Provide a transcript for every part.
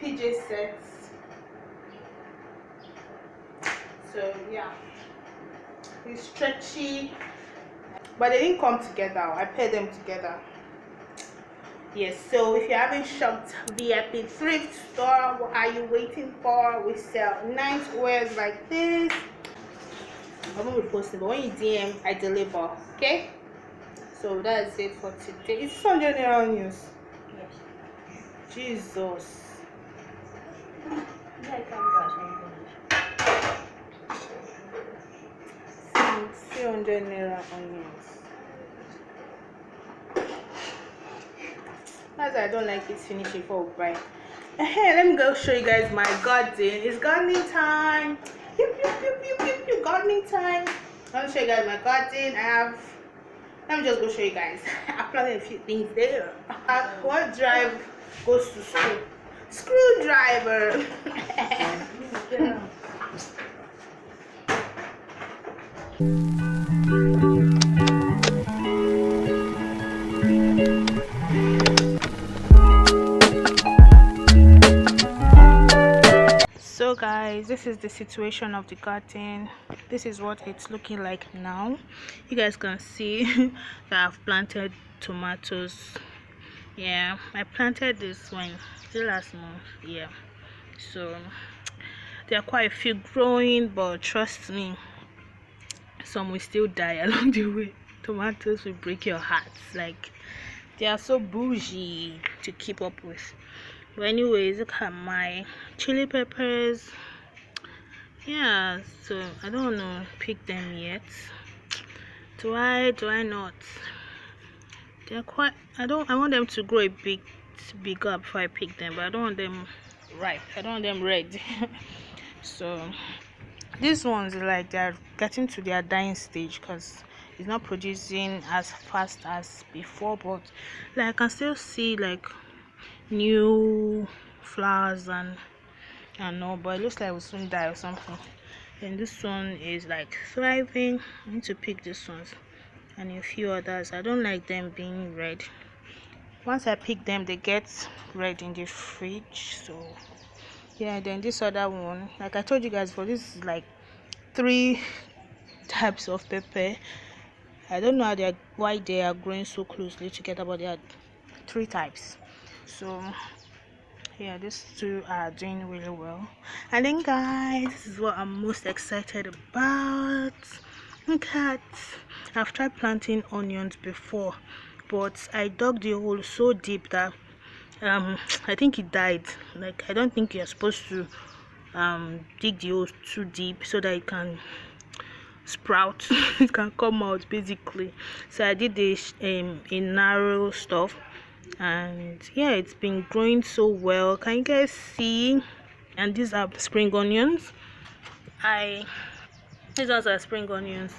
PJ sets. So yeah, it's stretchy, but they didn't come together. I paired them together. Yes, so if you haven't shopped VIP thrift store, what are you waiting for? We sell nice wears like this. I won't be posting, but when you DM, I deliver. Okay, so that's it for today. It's 100 naira news. Yes. Jesus. Yeah, I can't 300 naira onions. That's why I don't like this finishing before we buy. Let me go show you guys my garden. It's gardening time. Gardening time. I want to show you guys my garden. Let me just go show you guys. I planted a few things there. What drive goes to school? Screwdriver. So guys, this is the situation of the garden. This is what it's looking like now. You guys can see that I've planted tomatoes. Yeah, I planted this one the last month. Yeah, so there are quite a few growing, but trust me, some will still die along the way. Tomatoes will break your hearts. Like, they are so bougie to keep up with. But anyways, look at my chili peppers. Yeah, so I don't want to pick them yet. Do I not? They're quite, I want them to grow a bit bigger before I pick them, but I don't want them ripe. I don't want them red. So these ones, like, they're getting to their dying stage because it's not producing as fast as before, but like I can still see like new flowers and all, but it looks like it will soon die or something. And this one is like thriving. I need to pick these ones and a few others. I don't like them being red. Once I pick them, they get red in the fridge. So yeah, then this other one, like I told you guys, for this is like 3 types of pepper. I don't know why they are growing so closely together, but they are 3 types. So yeah, these 2 are doing really well. And then guys, this is what I'm most excited about. Look at, I've tried planting onions before, but I dug the hole so deep that I think it died. Like, I don't think you're supposed to dig the hole too deep so that it can sprout. It can come out basically. So I did this in narrow stuff, and yeah, it's been growing so well. Can you guys see? And these are spring onions. These ones are spring onions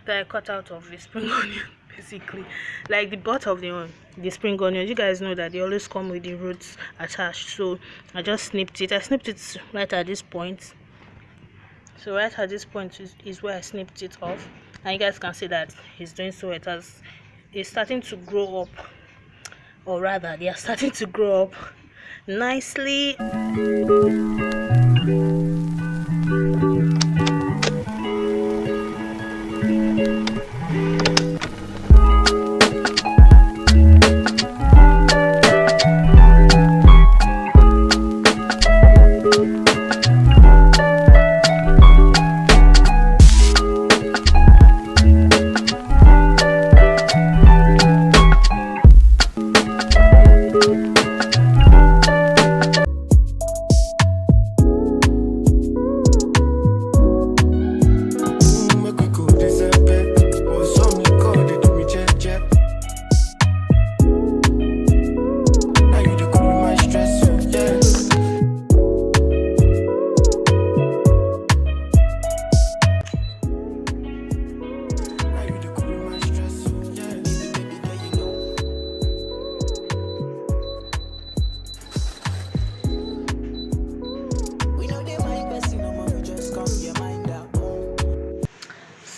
that I cut out of the spring onion, basically. Like the butt of the spring onions, you guys know that they always come with the roots attached. So I just snipped it. I snipped it right at this point. So right at this point is where I snipped it off, and you guys can see that it's doing so. It's starting to grow up, or rather they are starting to grow up nicely.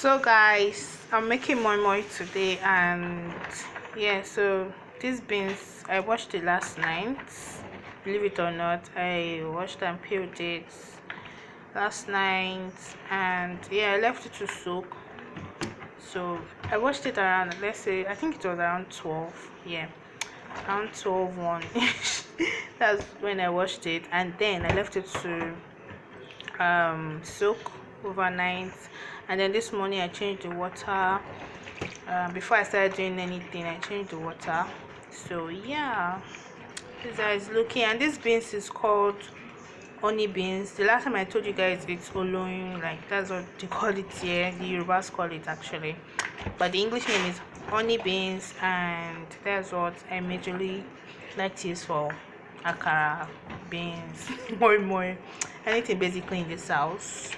So guys, I'm making moin-moin today, and yeah, so these beans I washed it last night. believe it or not, I washed and peeled it last night, and yeah, I left it to soak. So I watched it around, let's say, I think it was around 12. Yeah, around 12 1. That's when I watched it, and then I left it to soak overnight. And then this morning I changed the water. Before I started doing anything, I changed the water. So yeah, this is looking, and this beans is called honey beans. The last time I told you guys it's oloyin, like that's what they call it here. The Yorubas call it actually, but the English name is honey beans, and that's what I majorly like to use for akara, beans, moin-moin, anything basically in this house.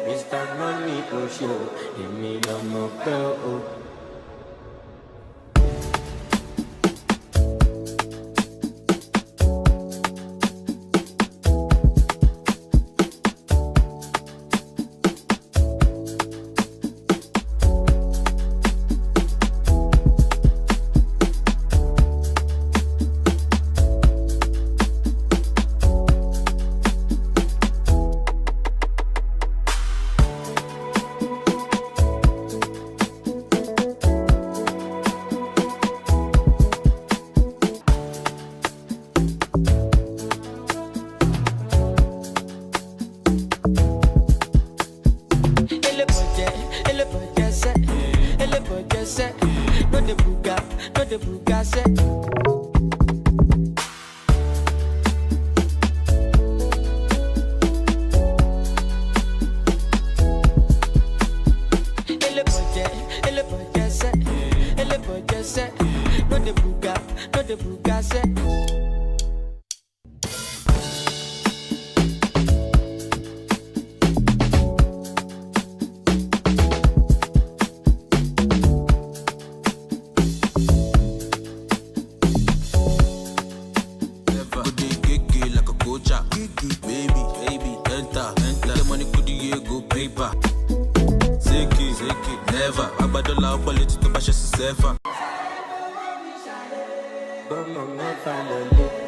Mr. Money Ocean, èmi lọmọ pẹ́ o. No the buga set. No the buga set. Baby, enter. The money could you go paper. Zeki, never. Abadola, quality to bash yourself. But mama, finally.